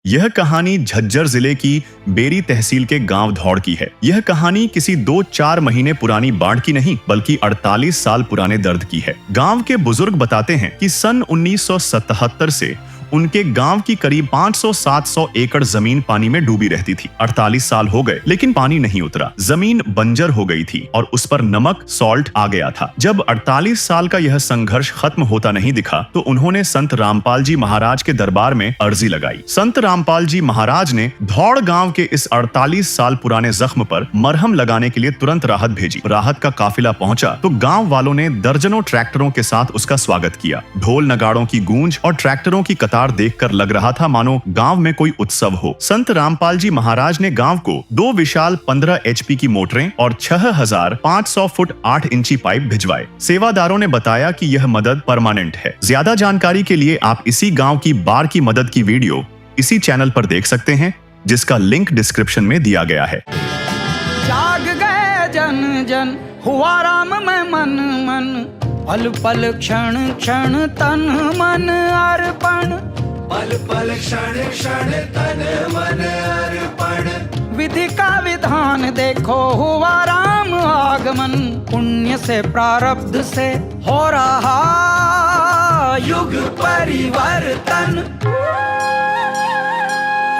यह कहानी झज्जर जिले की बेरी तहसील के गांव धौड़ की है। यह कहानी किसी 2-4 महीने पुरानी बाढ़ की नहीं बल्कि 48 साल पुराने दर्द की है। गांव के बुजुर्ग बताते हैं कि सन 1977 से उनके गांव की करीब 500-700 एकड़ जमीन पानी में डूबी रहती थी। 48 साल हो गए लेकिन पानी नहीं उतरा। जमीन बंजर हो गई थी और उस पर नमक सॉल्ट आ गया था। जब 48 साल का यह संघर्ष खत्म होता नहीं दिखा तो उन्होंने संत रामपाल जी महाराज के दरबार में अर्जी लगाई। संत रामपाल जी महाराज ने धौड़ गांव के इस 48 साल पुराने जख्म पर मरहम लगाने के लिए तुरंत राहत भेजी। राहत का काफिला पहुंचा तो गांव वालों ने दर्जनों ट्रैक्टरों के साथ उसका स्वागत किया। ढोल नगाड़ों की गूंज और ट्रैक्टरों की कतार देखकर लग रहा था मानो गांव में कोई उत्सव हो। संत रामपाल जी महाराज ने गांव को 2 विशाल 15 HP की मोटरें और 6500 फुट 8 इंची पाइप भिजवाए। सेवादारों ने बताया कि यह मदद परमानेंट है। ज्यादा जानकारी के लिए आप इसी गांव की बाढ़ की मदद की वीडियो इसी चैनल पर देख सकते हैं, जिसका लिंक डिस्क्रिप्शन में दिया गया है। जाग गए जन जन हुआ राम में मन मन, पल पल क्षण क्षण तन मन अर्पण, पल पल क्षण क्षण तन मन अर्पण। विधि का विधान देखो हुआ राम आगमन, पुण्य से प्रारब्ध से हो रहा युग परिवर्तन।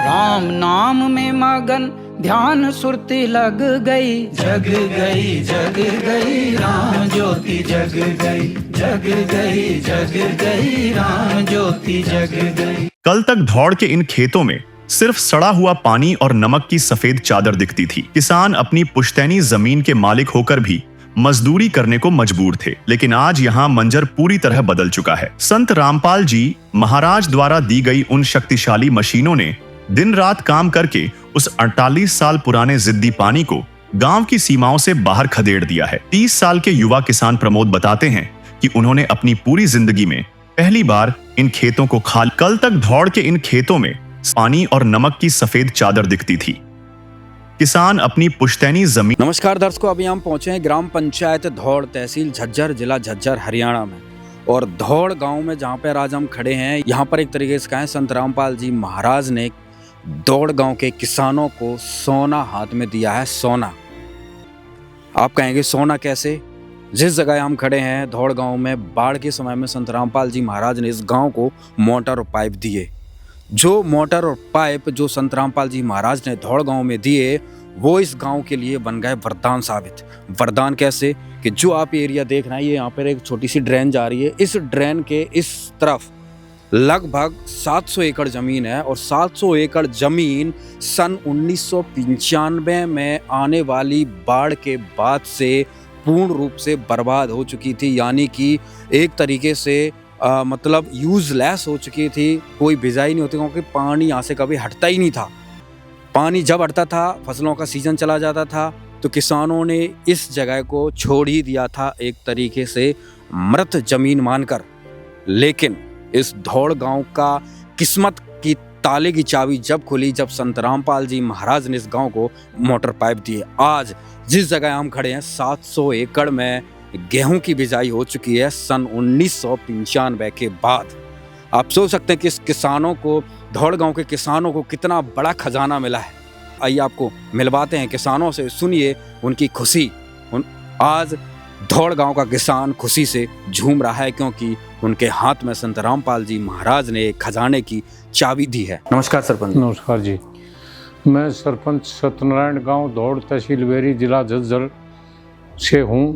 राम नाम में मगन ध्यान सुरती लग गई, जग गई राम ज्योति जग गई, जग गई राम ज्योति जग गई। कल तक धौड़ के इन खेतों में सिर्फ सड़ा हुआ पानी और नमक की सफेद चादर दिखती थी। किसान अपनी पुश्तैनी जमीन के मालिक होकर भी मजदूरी करने को मजबूर थे, लेकिन आज यहाँ मंजर पूरी तरह बदल चुका है। संत रामपाल जी महाराज द्वारा दी गई उन शक्तिशाली मशीनों ने दिन रात काम करके उस 48 साल पुराने जिद्दी पानी को गांव की सीमाओं से बाहर खदेड़ दिया है। 30 साल के युवा किसान प्रमोद बताते हैं कि उन्होंने अपनी पूरी जिंदगी में पहली बार इन खेतों को खाली। कल तक धौड़ के इन खेतों में पानी और नमक की सफेद चादर दिखती थी। किसान अपनी पुश्तैनी जमीन। नमस्कार दर्शकों, अभी हम पहुंचे हैं ग्राम पंचायत धौड़, तहसील झज्जर, जिला झज्जर, हरियाणा में। और धौड़ गांव में जहां पर आज हम खड़े हैं, यहाँ पर एक तरीके से कहें संत रामपाल जी महाराज ने धौड़ गांव के किसानों को सोना हाथ में दिया है। सोना, आप कहेंगे सोना कैसे? जिस जगह हम खड़े हैं धौड़ गांव में, बाढ़ के समय में संत रामपाल जी महाराज ने इस गांव को मोटर और पाइप दिए। जो मोटर और पाइप जो संत रामपाल जी महाराज ने धौड़ गांव में दिए, वो इस गांव के लिए बन गए वरदान साबित। वरदान कैसे कि जो आप एरिया देख रहे हैं, ये यहाँ पर एक छोटी सी ड्रेन जा रही है। इस ड्रेन के इस तरफ लगभग 700 एकड़ जमीन है और 700 एकड़ जमीन सन 1995 में आने वाली बाढ़ के बाद से पूर्ण रूप से बर्बाद हो चुकी थी। यानी कि एक तरीके से मतलब यूजलेस हो चुकी थी। कोई बिजाई नहीं होती क्योंकि पानी यहाँ से कभी हटता ही नहीं था। पानी जब हटता था, फसलों का सीजन चला जाता था, तो किसानों ने इस जगह को छोड़ ही दिया था एक तरीके से मृत जमीन मानकर। लेकिन इस धौड़ गांव का किस्मत की ताले की चाबी जब खुली, जब संत रामपाल जी महाराज ने इस गांव को मोटर पाइप दिए। आज जिस जगह हम खड़े हैं, 700 एकड़ में गेहूं की बिजाई हो चुकी है सन 1995 के बाद। आप सोच सकते हैं कि इस किसानों को, धौड़ गांव के किसानों को कितना बड़ा खजाना मिला है। आइए आपको मिलवाते हैं किसानों से, सुनिए उनकी खुशी। आज धौड़ गांव का किसान खुशी से झूम रहा है क्योंकि उनके हाथ में संत रामपाल जी महाराज ने खजाने की चाबी दी है। नमस्कार सरपंच। नमस्कार जी, मैं सरपंच सत्यनारायण गांव धौड़, तहसील बेरी, जिला झज्जर से हूं।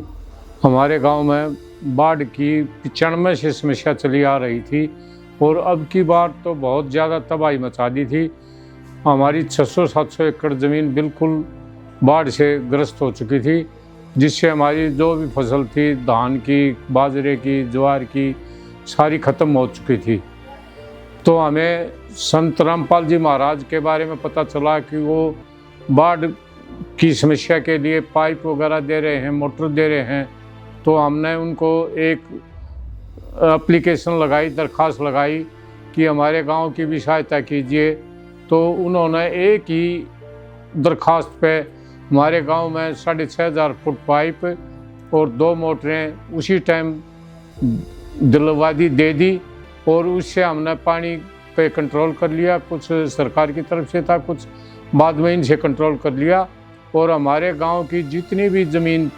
हमारे गांव में बाढ़ की 95 से समस्या चली आ रही थी और अब की बार तो बहुत ज़्यादा तबाही मचा दी थी। हमारी 600-700 एकड़ ज़मीन बिल्कुल बाढ़ से ग्रस्त हो चुकी थी, जिससे हमारी जो भी फसल थी, धान की, बाजरे की, ज्वार की, सारी ख़त्म हो चुकी थी। तो हमें संत रामपाल जी महाराज के बारे में पता चला कि वो बाढ़ की समस्या के लिए पाइप वगैरह दे रहे हैं, मोटर दे रहे हैं। तो हमने उनको एक एप्लीकेशन लगाई, दरख्वास्त लगाई कि हमारे गांव की भी सहायता कीजिए। तो उन्होंने एक ही दरख्वास्त पे हमारे गांव में 6500 फुट पाइप और 2 मोटरें उसी टाइम दिलवादी दे दी और उससे हमने पानी पे कंट्रोल कर लिया, कुछ सरकार की तरफ से था, कुछ बाद में इनसे कंट्रोल कर लिया। और हमारे गांव की जितनी भी ज़मीन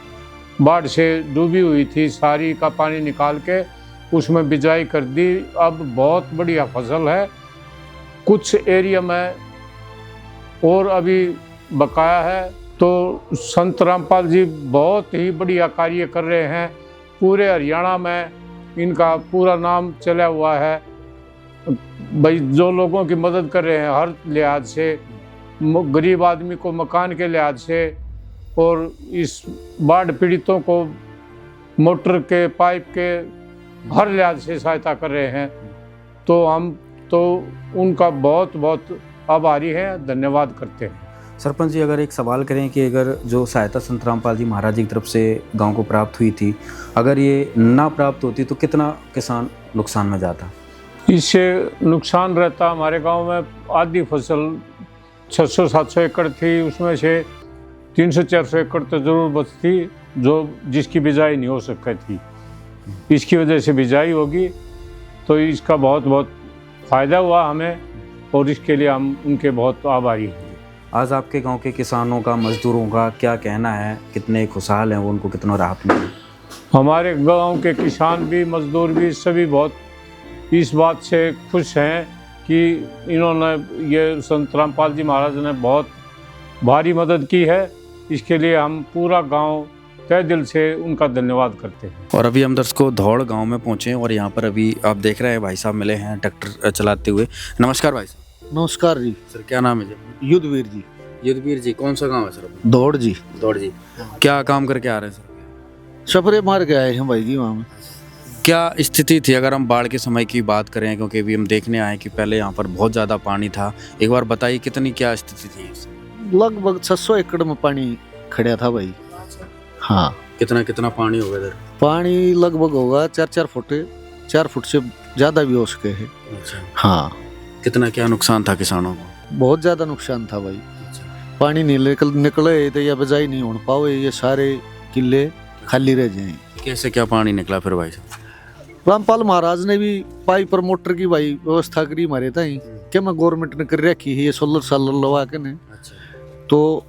बाढ़ से डूबी हुई थी सारी का पानी निकाल के उसमें बिजाई कर दी। अब बहुत बढ़िया फसल है। कुछ एरिया में और अभी बकाया है। तो संत रामपाल जी बहुत ही बढ़िया कार्य कर रहे हैं। पूरे हरियाणा में इनका पूरा नाम चला हुआ है भाई। जो लोगों की मदद कर रहे हैं हर लिहाज से, गरीब आदमी को मकान के लिहाज से, और इस बाढ़ पीड़ितों को मोटर के पाइप के हर लिहाज से सहायता कर रहे हैं। तो हम तो उनका बहुत बहुत आभारी हैं, धन्यवाद करते हैं। सरपंच जी, अगर एक सवाल करें कि अगर जो सहायता संत रामपाल जी महाराज जी की तरफ से गांव को प्राप्त हुई थी, अगर ये ना प्राप्त होती तो कितना किसान नुकसान में जाता? इससे नुकसान रहता, हमारे गांव में आधी फसल 600-700 एकड़ थी, उसमें से 300-400 एकड़ तो ज़रूर बचती जो जिसकी बिजाई नहीं हो सकती थी। इसकी वजह से बिजाई होगी तो इसका बहुत बहुत फ़ायदा हुआ हमें, और इसके लिए हम उनके बहुत आभारी हैं। आज आपके गांव के किसानों का, मजदूरों का क्या कहना है? कितने खुशहाल हैं वो, उनको कितना राहत मिली? हमारे गांव के किसान भी, मजदूर भी, सभी बहुत इस बात से खुश हैं कि इन्होंने, ये संत रामपाल जी महाराज ने बहुत भारी मदद की है। इसके लिए हम पूरा गांव तहे दिल से उनका धन्यवाद करते हैं। और अभी हम दर्शकों धौड़ गांव में पहुंचे और यहाँ पर अभी आप देख रहे हैं भाई साहब मिले हैं ट्रैक्टर चलाते हुए। नमस्कार भाई साहब। नमस्कार जी। सर क्या नाम है जी? युद्धवीर जी। युद्धवीर जी, कौन सा गांव है सर? दौड़ जी। दौड़ जी। क्या काम करके आ रहे हैं सर? सफरे मार के आए हैं भाई जी वहाँ में। क्या स्थिति थी अगर हम बाढ़ के समय की बात करें, क्योंकि अभी हम देखने आए कि पहले यहाँ पर बहुत ज़्यादा पानी था, एक बार बताइए कितनी क्या स्थिति थी? लगभग 600 एकड़ में पानी खड़ा था भाई। हाँ। कितना कितना पानी होगा इधर? पानी लगभग होगा 4 फुट, 4 फुट से ज़्यादा भी हो सके है। अच्छा। हाँ। कितना क्या नुकसान था किसानों को? बहुत ज़्यादा नुकसान था भाई। पानी नहीं निकले तो या बिजाई नहीं हो पाओ, ये सारे किले खाली रह जाए। कैसे क्या पानी निकला फिर भाई साहब? रामपाल महाराज ने भी पाइप और मोटर की भाई व्यवस्था करी हमारे ताई, क्या मैं गवर्नमेंट ने कर रखी है ये सोलर लगा के ने। तो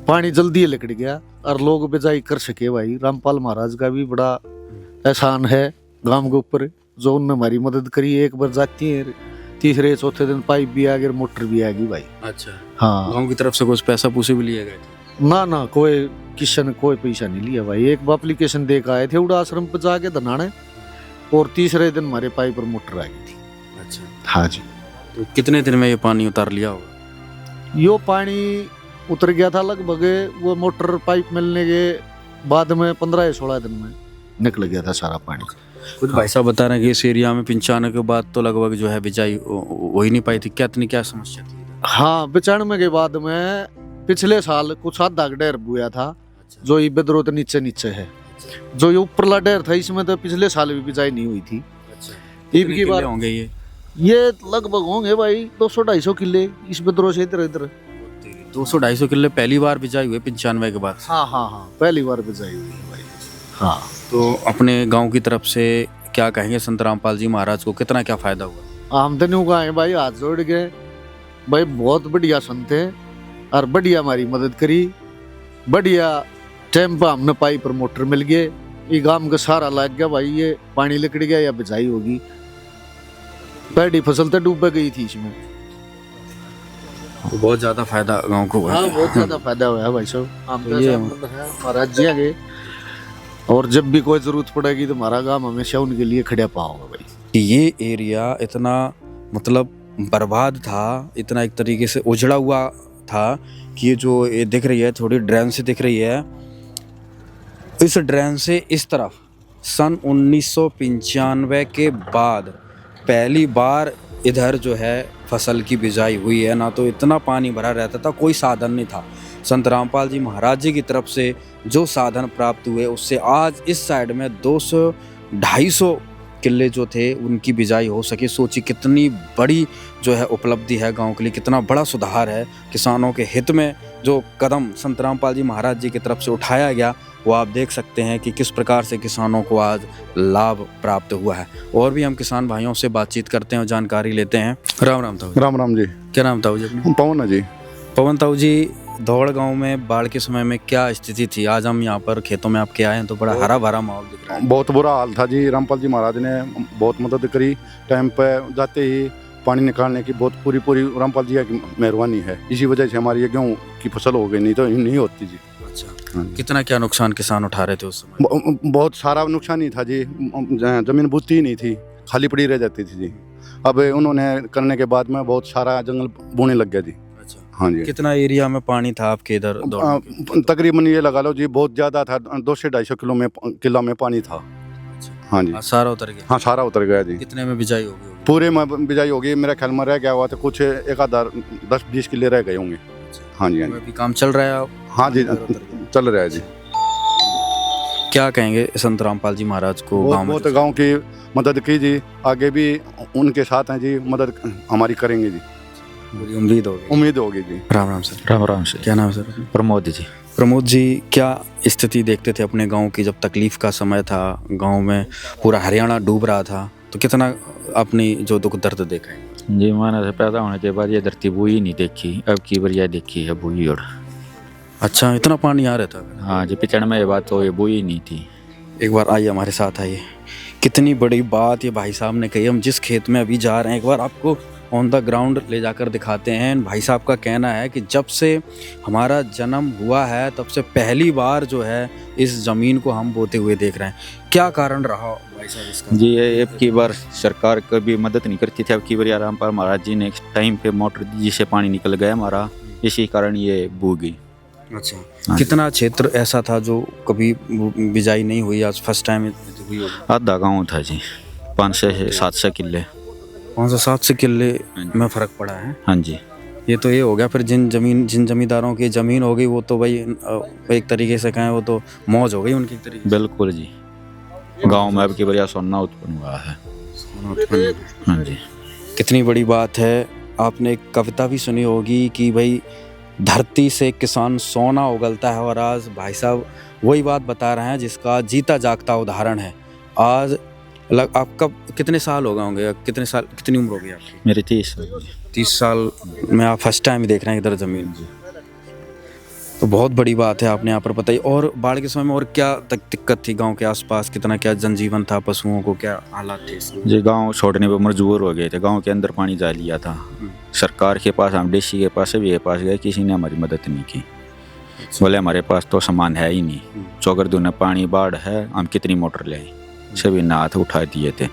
पानी जल्दी लिकड़ गया और लोग बिजाई कर सके भाई। रामपाल महाराज का भी बड़ा एहसान है गांव के ऊपर, जो उनने हमारी मदद करी। एक बार जाती है, तीसरे चौथे दिन पाइप भी आ गई, मोटर भी आ गई भाई। अच्छा। हाँ। गांव की तरफ से कुछ पैसा पूसे भी लिए गए थे? ना कोई किसी ने कोई पैसा नहीं लिया भाई। एक एप्लीकेशन दे के आए थे उड़ा आश्रम पर जाके धनाने, और तीसरे दिन हमारे पाइप और मोटर आ गई थी। अच्छा। हाँ जी। तो कितने दिन में ये पानी उतार लिया होगा? यो पानी उतर गया था लगभग, वो मोटर पाइप मिलने के बाद में 15 या 16 दिन में निकल गया था सारा पानी। कुछ भाई साहब बता रहे हैं कि इस एरिया में 95 के बाद तो लगभग जो है बिजाई हो ही नहीं पाई थी। क्या समस्या थी? हाँ, 95 के बाद में पिछले साल कुछ आधा ढेर बुया था। अच्छा। जो ये बेदरो तो नीचे है। जो ये ऊपरला ढेर था इसमें तो पिछले साल भी बिजाई नहीं हुई थी। अच्छा। ईद की बार होंगे ये लगभग होंगे भाई 200-250 किले इस बेदरो से इधर 200-250 किले पहली बार बिजाई हुई 95 के बाद? हाँ, पहली बार बिजाई हुई है भाई। हाँ। तो अपने गांव की तरफ से क्या कहेंगे संत रामपाल जी महाराज को, कितना क्या फायदा हुआ? आमदनी उगा है भाई, हाथ जोड़ गए भाई। बहुत बढ़िया संत है और बढ़िया हमारी मदद करी। बढ़िया टाइम पर हमने पाइप और मोटर मिल गए। ये गांव का सारा लग गया भाई। ये पानी लिकड़ गया या बिजाई होगी। पैडी फसल तो डूब गई थी इसमें। तो बहुत ज्यादा फायदा गांव को हुआ। हाँ, बहुत ज्यादा फायदा हुआ है भाई साहब। तो ये महाराज जी आगे, और जब भी कोई जरूरत पड़ेगी तो हमारा गांव हमेशा उनके लिए खड़ा पाओगे भाई। ये एरिया इतना मतलब बर्बाद था, इतना एक तरीके से उजड़ा हुआ था कि ये दिख रही है थोड़ी ड्रेन से दिख रही है, इस ड्रेन से इस तरफ सन 1995 के बाद पहली बार इधर जो है फसल की बिजाई हुई है। ना तो इतना पानी भरा रहता था, कोई साधन नहीं था। संत रामपाल जी महाराज जी की तरफ से जो साधन प्राप्त हुए उससे आज इस साइड में 200-250 किले जो थे उनकी बिजाई हो सके। सोचिए कितनी बड़ी जो है उपलब्धि है गांव के लिए, कितना बड़ा सुधार है। किसानों के हित में जो कदम संत रामपाल जी महाराज जी की तरफ से उठाया गया वो आप देख सकते हैं कि किस प्रकार से किसानों को आज लाभ प्राप्त हुआ है। और भी हम किसान भाइयों से बातचीत करते हैं और जानकारी लेते हैं। राम राम ताऊ जी। राम राम जी। क्या नाम ताऊ जी अपना? पवन है जी। पवन ताऊ जी, धौड़ गांव में बाढ़ के समय में क्या स्थिति थी? आज हम यहाँ पर खेतों में आपके आए हैं तो बड़ा हरा भरा माहौल दिख रहा है। बहुत बुरा हाल था जी। रामपाल जी महाराज ने बहुत मदद करी। टाइम पे जाते ही पानी निकालने की बहुत पूरी रामपाल जी की मेहरबानी है। इसी वजह से हमारी ये गेहूं की फसल हो गई, नहीं तो नहीं होती जी। अच्छा, हाँ। कितना क्या नुकसान किसान उठा रहे थे उस समय? बहुत सारा नुकसान ही था जी। जमीन बुती ही नहीं थी, खाली पड़ी रह जाती थी जी। अब उन्होंने करने के बाद में बहुत सारा जंगल बोने लग गया जी। अच्छा, हाँ जी। कितना एरिया में पानी था आपके इधर? तकरीबन ये लगा लो जी, बहुत ज्यादा था। 200 से 250 किलो में पानी था। हाँ जी। सारा उतर गया? हाँ, सारा उतर गया जी। कितने में बिजाई होगी? पूरे में बिजाई होगी। मेरा ख्याल में रह गया हुआ तो कुछ एक आधा 10-20 किले रह गए होंगे। हाँ जी। हाँ जी। अभी काम चल रहा है आप? हाँ जी, चल रहा है जी। क्या कहेंगे संत रामपाल जी महाराज को? बहुत गांव की मदद की जी। आगे भी उनके साथ हैं जी, मदद हमारी करेंगे जी। पूरी उम्मीद होगी जी। राम राम सर। राम राम से। क्या नाम है सर? प्रमोद जी। प्रमोद जी, क्या स्थिति देखते थे अपने गांव की जब तकलीफ का समय था? गांव में पूरा हरियाणा डूब रहा था, तो कितना अपनी जो दुख दर्द देखा है? जी, मैंने से पैदा होने के बाद ये धरती बोई नहीं देखी, अब की बार यह देखी है बोई। और अच्छा, इतना पानी आ रहा था? हाँ जी, पिछड़ में ये बात तो ये बोई नहीं थी। एक बार आइए हमारे साथ आइए। कितनी बड़ी बात ये भाई साहब ने कही। हम जिस खेत में अभी जा रहे हैं, एक बार आपको ऑन द ग्राउंड ले जाकर दिखाते हैं। भाई साहब का कहना है कि जब से हमारा जन्म हुआ है तब से पहली बार जो है इस ज़मीन को हम बोते हुए देख रहे हैं। क्या कारण रहा भाई साहब इसका? जी, ये अब की बार सरकार कभी मदद नहीं करती थी। अब की बार रामपाल महाराज जी ने टाइम पे मोटर दी, जिससे पानी निकल गया हमारा, इसी कारण ये बू गई। अच्छा, हाँ। कितना क्षेत्र ऐसा था जो कभी बिजाई नहीं हुई, आज फर्स्ट टाइम हुई होगी? आधा गाँव था जी, 500 से 700 किले। 500-700 किले में फ़र्क पड़ा है। हाँ जी। ये तो ये हो गया फिर जिन जमींदारों की ज़मीन हो गई वो तो भाई एक तरीके से कहें वो तो मौज हो गई उनकी एक तरीके बिल्कुल जी। गाँव में अब की बार सोना उत्पन्न हुआ है। से। हाँ जी। कितनी बड़ी बात है। आपने एक कविता भी सुनी होगी कि भाई धरती से किसान सोना उगलता है, और आज भाई साहब वही बात बता रहे हैं जिसका जीता जागता उदाहरण है। आज आपका कितने साल हो गए होंगे? कितनी उम्र हो गई आपकी? मेरी 30 साल। 30 साल में आप फर्स्ट टाइम देख रहे हैं इधर ज़मीन? तो बहुत बड़ी बात है आपने यहाँ पर बताई। और बाढ़ के समय में और क्या दिक्कत थी गांव के आसपास? कितना क्या जनजीवन था? पशुओं को क्या हालात थे? जी, गांव छोड़ने पर मजबूर हो गए थे। गांव के अंदर पानी जा लिया था। सरकार के पास, हम डीसी के पास, सभी के पास गए, किसी ने हमारी मदद नहीं की। बोले हमारे पास तो सामान है ही नहीं, चौगर दूना पानी बाढ़ है, हम कितनी मोटर ले आए। सभी ने हाथ उठा दिए थे।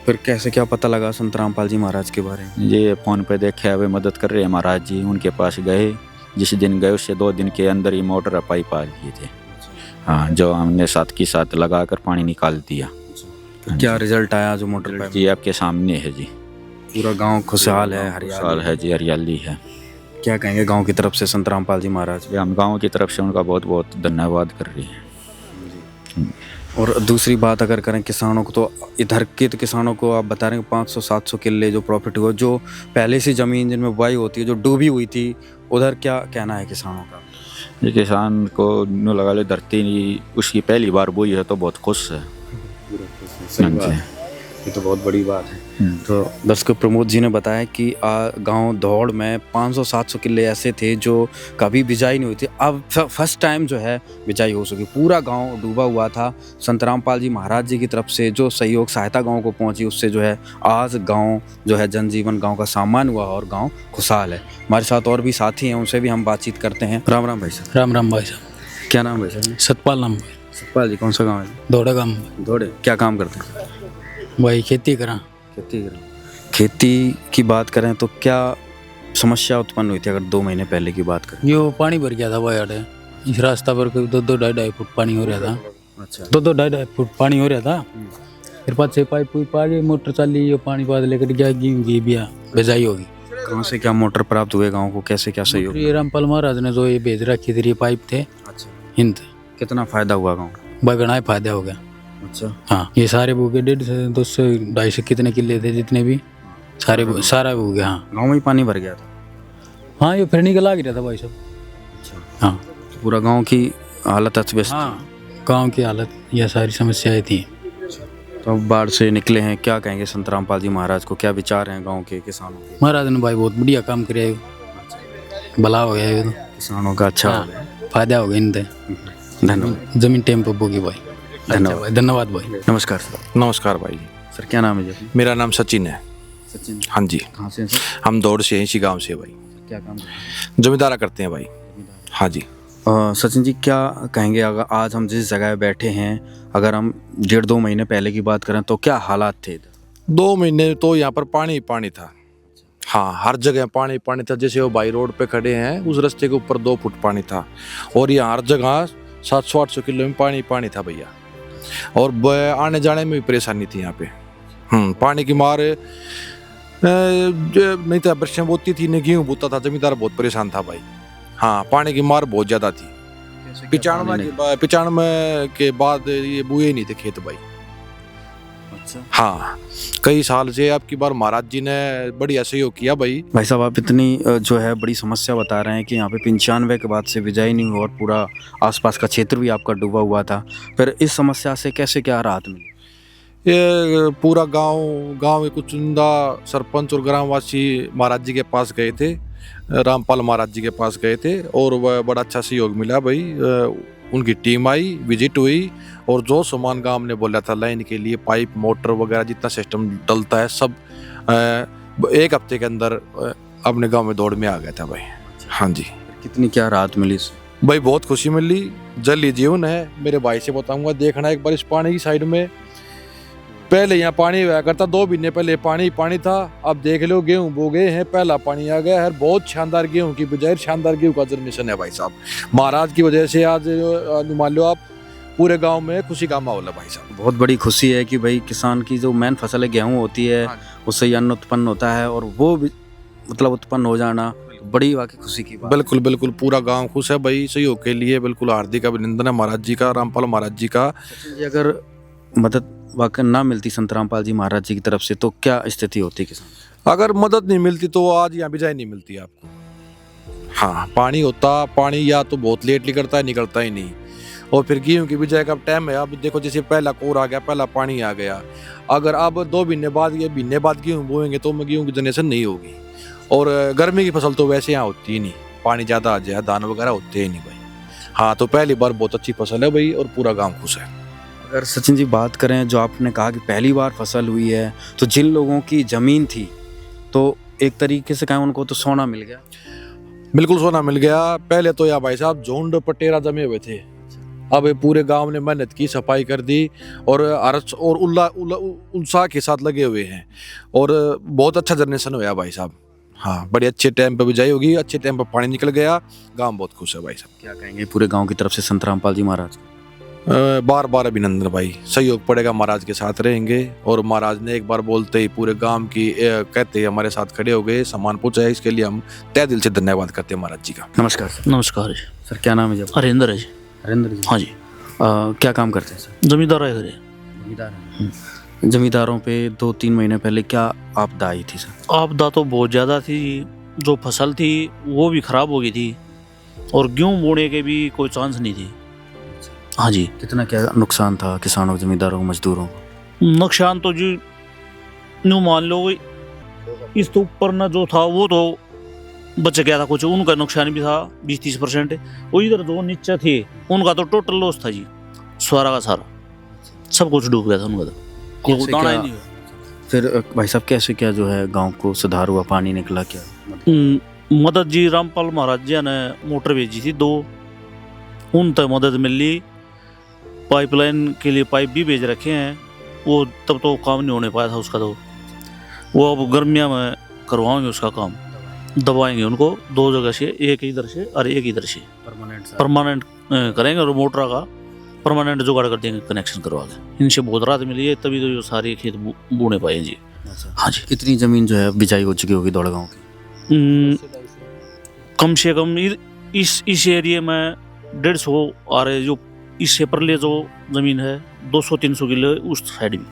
फिर कैसे क्या पता लगा संत रामपाल जी महाराज के बारे में? ये फ़ोन पे देखे वे मदद कर रहे हैं महाराज जी, उनके पास गए। जिस दिन गए उससे 2 दिन के अंदर ही मोटर पाइप आ लिए थे। हाँ, जो हमने साथ की साथ लगा कर पानी निकाल दिया। क्या रिजल्ट आया जो मोटर पाइप? जी, आपके सामने है जी। पूरा गांव खुशहाल है, खुशहाल है जी, हरियाली है। क्या कहेंगे गांव की तरफ से संत रामपाल जी महाराज? हम गांव की तरफ से उनका बहुत बहुत धन्यवाद कर रहे हैं। और दूसरी बात अगर करें किसानों को, तो इधर के तो किसानों को आप बता रहे हैं 500-700 किले जो प्रॉफिट हुआ, जो पहले से ज़मीन जिनमें बुआई होती है जो डूबी हुई थी, उधर क्या कहना है किसानों का? ये किसान को नो लगा ले, धरती उसकी पहली बार बोई है तो बहुत खुश है। सही बात है, ये तो बहुत बड़ी बात है। तो दर्शकों, प्रमोद जी ने बताया कि गांव धौड़ में 500-700 किले ऐसे थे जो कभी बिजाई नहीं हुई थी। अब फर्स्ट टाइम जो है बिजाई हो सकी। पूरा गांव डूबा हुआ था। संत रामपाल जी महाराज जी की तरफ से जो सहयोग सहायता गांव को पहुंची, उससे जो है आज गांव जो है जनजीवन गांव का सामान्य हुआ और गांव खुशहाल है। हमारे साथ और भी साथी हैं, उनसे भी हम बातचीत करते हैं। राम राम भाई साहब। राम राम भाई साहब। क्या नाम भाई साहब? सतपाल नाम भाई। सतपाल जी, कौन सा गाँव है? दौड़ा गाँव। दौड़े। क्या काम करते हैं भाई? खेती करा। खेती की बात करें तो क्या समस्या उत्पन्न हुई थी अगर 2 महीने पहले की बात करें? यो पानी भर गया था भाई अड़े। इस रास्ता पर कोई 2-2, 2.5 फुट पानी हो रहा था। अच्छा, 2-2, 2.5 फुट पानी हो रहा था। फिर 5-6 पाइप आ गई, मोटर चली, ये पानी बाद लेकर गया, गेहूँ की बिया बेजाई होगी। कहाँ से क्या मोटर प्राप्त हुए गांव को? कैसे क्या सहयोग? ये रामपाल महाराज ने जो ये भेज रखी थी, ये पाइप थे। अच्छा, हिंद कितना फायदा हुआ गाँव? बगना ही फायदा हो गया। अच्छा, हाँ, ये सारे भूखे 150, 200, 250 कितने किले थे जितने भी सारा भूख गया। हाँ, गाँव में ही पानी भर गया था। हाँ, ये फिर निकल आ गया था भाई साहब। अच्छा, हाँ, पूरा गांव की हालत अस्त व्यस्त हाँ, गांव की हालत ये सारी समस्याएं थी। तो अब बाढ़ से निकले हैं, क्या कहेंगे संत रामपाल जी महाराज को, क्या विचार हैं गांव के किसानों के? महाराज ने भाई बहुत बढ़िया काम करे, भला हो गया ये तो, किसानों का अच्छा हो गया। फायदा हो गया इनसे। धन्यवाद। जमीन टाइम पर बोगी भाई। धन्यवाद। अच्छा भाई, धन्यवाद भाई। नमस्कार सर। नमस्कार भाई। सर क्या नाम है जी? मेरा नाम सचिन है। सचिन। हाँ जी। कहाँ से हैं सर? हम दौड़ से हैं, इसी गांव से भाई। क्या काम करते हैं? जमींदारा करते हैं भाई। हाँ जी। सचिन जी क्या कहेंगे, अगर आज हम जिस जगह बैठे हैं, अगर हम 1.5-2 महीने पहले की बात करें तो क्या हालात थे इधर? 2 महीने तो यहाँ पर पानी ही पानी था। हाँ, हर जगह पानी पानी था। जैसे वो भाई रोड पे खड़े हैं, उस रास्ते के ऊपर 2 फुट पानी था, और यहाँ हर जगह 700-800 किलो में पानी पानी था भैया। और आने जाने में भी परेशानी थी यहाँ पे। पानी की मार नहीं तो बरसें बोती थी, नहीं गेहूँ बोता था, जमींदार बहुत परेशान था भाई। हाँ, पानी की मार बहुत ज्यादा थी। 95 के बाद ये बुए नहीं थे खेत भाई। अच्छा। हाँ, कई साल से आपकी बार महाराज जी ने बढ़िया सहयोग किया भाई। भाई साहब आप इतनी जो है बड़ी समस्या बता रहे हैं कि यहाँ पे 95 के बाद से बिजाई नहीं हुआ और पूरा आसपास का क्षेत्र भी आपका डूबा हुआ था, फिर इस समस्या से कैसे क्या राहत मिली? ये पूरा गांव के कुछ चुनिंदा सरपंच और ग्रामवासी महाराज जी के पास गए थे, रामपाल महाराज जी के पास गए थे, और वह बड़ा अच्छा सहयोग मिला भाई। उनकी टीम आई, विजिट हुई, और जो सामान गांव ने बोला था लाइन के लिए, पाइप मोटर वगैरह जितना सिस्टम डलता है सब 1 हफ्ते के अंदर अपने गांव में दौड़ में आ गया था भाई। हाँ जी। कितनी क्या राहत मिली इससे? भाई बहुत खुशी मिली। जल ही जीवन है। मेरे भाई से बताऊंगा, देखना एक बार इस पानी की साइड में, पहले यहाँ पानी हुआ करता, 2 महीने पहले पानी पानी था। अब देख लो गेहूं बो गए हैं, पहला पानी आ गया है। बहुत शानदार गेहूं की बजाय शानदार गेहूं का जन्मेशन है भाई साहब। महाराज की वजह से आज मान लो आप पूरे गांव में खुशी का माहौल है भाई साहब। बहुत बड़ी खुशी है कि भाई किसान की जो मेन फसल है गेहूं होती है, उससे ही अन्न उत्पन्न होता है, और वो भी मतलब उत्पन्न हो जाना बड़ी वाकई खुशी की बात। बिल्कुल बिल्कुल, पूरा गांव खुश है भाई। सहयोग के लिए बिल्कुल हार्दिक अभिनंदन है महाराज जी का, रामपाल महाराज जी का। अगर मदद वाकई ना मिलती संत रामपाल जी महाराज जी की तरफ से तो क्या स्थिति होती किसान? अगर मदद नहीं मिलती तो आज यहाँ बिजाई नहीं मिलती आपको। हाँ, पानी होता, पानी या तो बहुत लेट निकलता है, निकलता ही नहीं। और फिर गेहूं की बिजाई का टाइम है। अब देखो, जैसे पहला कोर आ गया, पहला पानी आ गया, अगर अब 2 महीने बाद या महीने बाद गेहूं बोएंगे तो गेहूं की जनरेशन नहीं होगी। और गर्मी की फसल तो वैसे यहाँ होती ही नहीं, पानी ज़्यादा आ जाए, धान वगैरह होते ही नहीं भाई। हाँ, तो पहली बार बहुत अच्छी फसल है भाई, और पूरा गाँव खुश है। अगर सचिन जी बात करें, जो आपने कहा कि पहली बार फसल हुई है, तो जिन लोगों की जमीन थी तो एक तरीके से कहें उनको तो सोना मिल गया। बिल्कुल सोना मिल गया। पहले तो यार भाई साहब झुंड पटेरा जमे हुए थे, अब ये पूरे गांव ने मेहनत की, सफाई कर दी, और हर्ष और उत्साह के साथ लगे हुए हैं, और बहुत अच्छा जनरेशन हुआ भाई साहब। हाँ, बड़े अच्छे टाइम पे बिजाई होगी, अच्छे टाइम पे पानी निकल गया, गांव बहुत खुश है भाई साहब। क्या कहेंगे पूरे गांव की तरफ से संत रामपाल जी महाराज? बार बार अभिनंदन भाई। सहयोग पड़ेगा, महाराज के साथ रहेंगे, और महाराज ने एक बार बोलते ही पूरे गांव की कहते ही हमारे साथ खड़े हो गए, सम्मान पूछा है, इसके लिए हम तहे दिल से धन्यवाद करते हैं महाराज जी का। नमस्कार सर। नमस्कार जी। सर क्या नाम है जब? हरिंदर है जी। हरिंदर जी। हाँ जी। क्या काम करते हैं सर? जमींदार है घरे। जमींदार हैं। जमींदारों पे 2-3 महीने पहले क्या आपदा आई थी सर? आपदा तो बहुत ज़्यादा थी। जो फसल थी वो भी खराब हो गई थी, और गेहूँ बोने के भी कोई चांस नहीं थी। हाँ जी। कितना क्या नुकसान था किसानों, जमींदारों, मजदूरों? नुकसान तो जी न्यू मान लो, इस तो ऊपर ना जो था वो तो बच गया था कुछ, उनका नुकसान भी था 20-30%। वो इधर जो नीचे थे उनका तो टोटल लॉस था जी, सारा का सारा, सब कुछ डूब गया था उनका तो, कोई दाना ही नहीं हुआ। फिर भाई साहब कैसे क्या जो है गांव को सुधार हुआ, पानी निकला क्या? मदद जी रामपाल महाराज जी ने मोटर भेजी थी 2, उन तक मदद मिली। पाइपलाइन के लिए पाइप भी भेज रखे हैं, वो तब तो काम नहीं होने पाया था उसका, तो वो अब गर्मिया में करवाएंगे उसका काम, दबाएंगे उनको 2 जगह से, एक इधर से और एक इधर से, परमानेंट करेंगे, और मोटर का परमानेंट जुगाड़ कर देंगे, कनेक्शन करवा के। इनसे बहुत राहत मिली है, तभी तो ये सारे खेत बूने पाए जी। हाँ जी। कितनी जमीन जो है बिजाई हो चुकी होगी दौड़ गाँव की? कम से कम इस एरिया में 150 आ रहे, जो इससे परले जो जमीन है 200-300 किलो, उस साइड में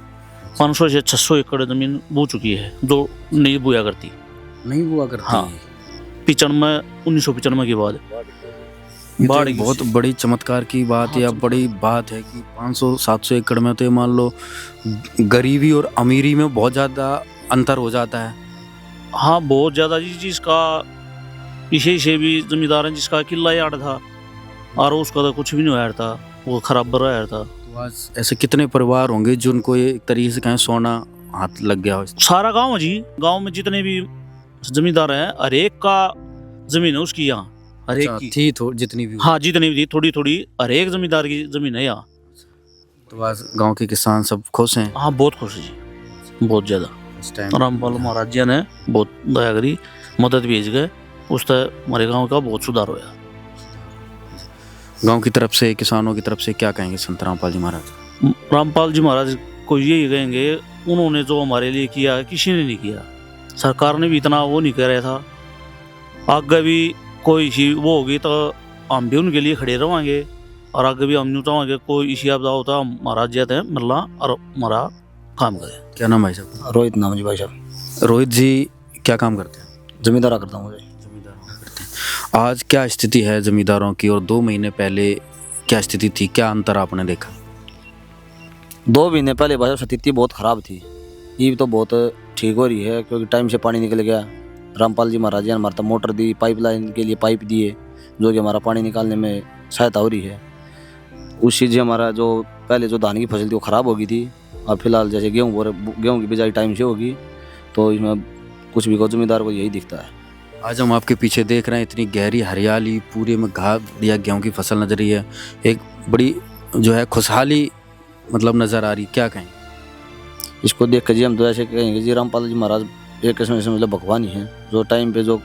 500 से 600 एकड़ जमीन बो चुकी है, जो नहीं बोया करती। नहीं हुआ करती? हाँ, 95 1995 के बाद ये तो बाढ़ एक की बहुत बड़ी चमत्कार की बात या बड़ी बात है कि 500-700 एकड़ में तो ये मान लो गरीबी और अमीरी में बहुत ज़्यादा अंतर हो जाता है। हाँ बहुत ज़्यादा जी। जिसका पीछे से भी जमींदार है जिसका किला यार्ड था और उसका तो कुछ भी नहीं होया था, वो खराब रहा था। तो आज ऐसे कितने परिवार होंगे जिनको ये एक तरीके से कहें सोना हाथ लग गया हो? सारा गांव है जी। गांव में जितने भी जमींदार हैं हर एक का जमीन है उसकी यहाँ, हर एक की। थी तो जितनी भी। हाँ जितनी भी थी थोड़ी थोड़ी हर एक जमींदार की जमीन है यहाँ। तो आज गांव के किसान सब खुश हैं? हाँ बहुत खुश है जी, बहुत ज़्यादा। इस टाइम रामपाल महाराज जी ने बहुत दया करी, मदद भेज गए, उससे हमारे गांव का बहुत सुधार होया। गांव की तरफ से, किसानों की तरफ से क्या कहेंगे संत रामपाल जी महाराज? रामपाल जी महाराज को यही कहेंगे, उन्होंने जो हमारे लिए किया किसी ने नहीं किया, सरकार ने भी इतना वो नहीं कर रहा था। आगे भी कोई सी वो होगी तो हम भी उनके लिए खड़े रहेंगे और आगे भी हम नहीं चाहेंगे कोई इसी आपदा होता है महाराज जी आते हैं मिलना और हमारा काम करें। क्या नाम भाई साहब? रोहित नाम जी भाई साहब। रोहित जी क्या काम करते हैं? जमींदारा करता हूँ मुझे। आज क्या स्थिति है जमींदारों की और 2 महीने पहले क्या स्थिति थी, क्या अंतर आपने देखा? 2 महीने पहले भाई साहब स्थिति बहुत ख़राब थी, ये तो बहुत ठीक हो रही है क्योंकि टाइम से पानी निकल गया। रामपाल जी महाराज ने हमारा मोटर दी, पाइपलाइन के लिए पाइप दिए जो कि हमारा पानी निकालने में सहायता हो रही है। उस चीज़ हमारा जो पहले जो धान की फसल थी वो ख़राब हो गई थी, अब फिलहाल जैसे गेहूँ की बिजाई टाइम से होगी तो इसमें कुछ भी को जमींदार को यही दिखता है। आज हम आपके पीछे देख रहे हैं इतनी गहरी हरियाली, पूरे में घास दिया गेहूँ की फसल नजर रही है, एक बड़ी जो है खुशहाली मतलब नज़र आ रही, क्या कहें इसको देख कर जी? हम तो ऐसे कहेंगे जी रामपाल जी महाराज एक किस्म से मतलब भगवान ही है, जो टाइम पे जो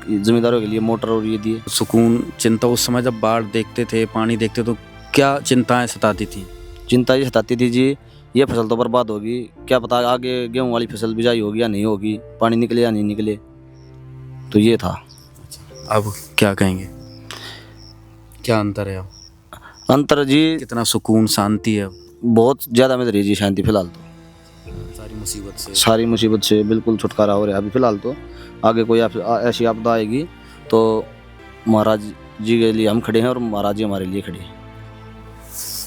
जमींदारों के लिए मोटर और ये दिए। सुकून, चिंता उस समय जब बाढ़ देखते थे, पानी देखते तो क्या चिंताएं सताती थी? चिंता ये सताती थी जी, ये फसल तो बर्बाद होगी, क्या पता आगे गेहूँ वाली फसल बिजाई होगी या नहीं होगी, पानी निकले या नहीं निकले, तो ये था। अब क्या कहेंगे, क्या अंतर है? अब अंतर जी कितना सुकून, शांति है? बहुत ज़्यादा मिल रही है जी शांति फिलहाल तो। सारी मुसीबत से बिल्कुल छुटकारा हो रहा है अभी फिलहाल तो। आगे कोई ऐसी आपदा आएगी तो महाराज जी के लिए हम खड़े हैं और महाराज जी हमारे लिए खड़े हैं।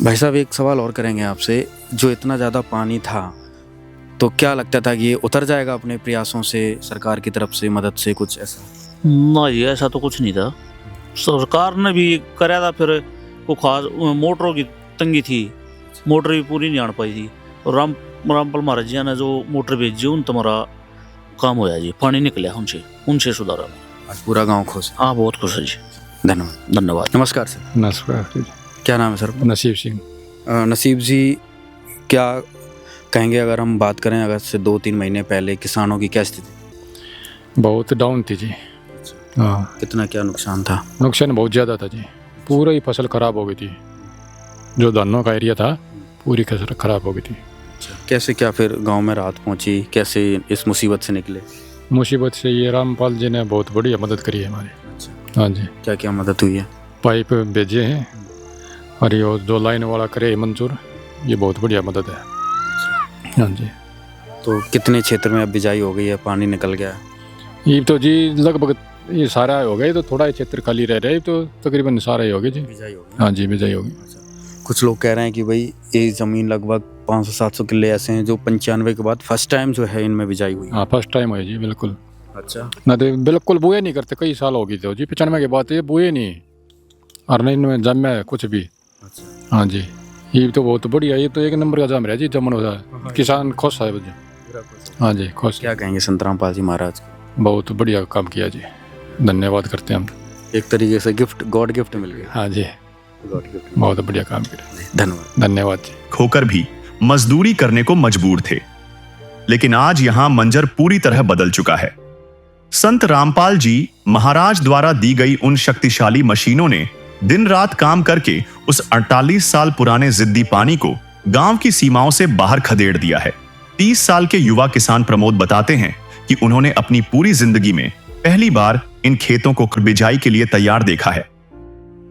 भाई साहब एक सवाल और करेंगे आपसे, जो इतना ज़्यादा पानी था तो क्या लगता था कि ये उतर जाएगा अपने प्रयासों से, सरकार की तरफ से मदद से, कुछ ऐसा? ना जी ऐसा तो कुछ नहीं था, सरकार ने भी कराया था, फिर वो खास मोटरों की तंगी थी, मोटर भी पूरी नहीं आन पाई थी और रामपाल महाराज जी ने जो मोटर भेजी उन तुम्हारा काम होया जी, पानी निकला उनसे सुधारा। आज पूरा गांव खुश है? हाँ बहुत खुश है जी। धन्यवाद। धन्यवाद। नमस्कार सर। नमस्कार। क्या नाम है सर? नसीब सिंह। नसीब जी क्या कहेंगे अगर हम बात करें अगर से 2-3 महीने पहले किसानों की क्या स्थिति? बहुत डाउन थी जी। हाँ, कितना क्या नुकसान था? नुकसान बहुत ज़्यादा था जी, पूरा ही फसल खराब हो गई थी, जो धानों का एरिया था पूरी फसल खराब हो गई थी। कैसे क्या फिर गांव में राहत पहुंची, कैसे इस मुसीबत से निकले? मुसीबत से ये रामपाल जी ने बहुत बढ़िया मदद करी है हमारी। हाँ जी। क्या क्या मदद हुई है? पाइप भेजे हैं और ये जो लाइन वाला करे मंजूर, ये बहुत बढ़िया मदद है। हाँ जी। तो कितने क्षेत्र में अब बिजाई हो गई है, पानी निकल गया? ये तो जी लगभग ये सारा हो गया, तो थोड़ा ही क्षेत्र खाली रह रहा है, तो तकरीबन सारा ही हो गया जी। बिजाई हो गई? हाँ जी बिजाई हो गई। कुछ लोग कह रहे हैं कि भाई ये ज़मीन लगभग 500-700 किले ऐसे हैं जो 95 के बाद फर्स्ट टाइम जो है इनमें बिजाई हुई। हाँ फर्स्ट टाइम हुई जी बिल्कुल। अच्छा। ना तो बिल्कुल बुए नहीं करते, कई साल हो गई थे जी, 95 के बाद ये बुए नहीं और नहीं इनमें जमे कुछ भी। अच्छा। हाँ जी, ये तो बहुत बढ़िया, ये तो 1 नंबर का जम रहा है जी, जमन हो जाए, किसान खुश है जी। हाँ जी खुश। क्या कहेंगे संत रामपाल जी महाराज? बहुत बढ़िया काम किया जी, धन्यवाद करते हैं हम। एक तरीके से गिफ्ट, गॉड गिफ्ट मिल गया। हाँ जी बहुत बढ़िया काम किया। धन्यवाद। धन्यवाद जी। खोकर भी मजदूरी करने को मजबूर थे, लेकिन आज यहां मंजर पूरी तरह बदल चुका है। संत रामपाल जी महाराज द्वारा दी गई उन शक्तिशाली मशीनों ने दिन रात काम करके उस 48 साल पुराने जिद्दी पानी को गांव की सीमाओं से बाहर खदेड़ दिया है। 30 साल के युवा किसान प्रमोद बताते हैं कि उन्होंने अपनी पूरी जिंदगी में पहली बार इन खेतों को बिजाई के लिए तैयार देखा है।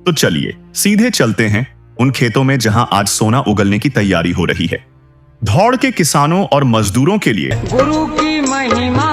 तो चलिए सीधे चलते हैं उन खेतों में जहां आज सोना उगलने की तैयारी हो रही है। धौड़ के किसानों और मजदूरों के लिए गुरु की महिमा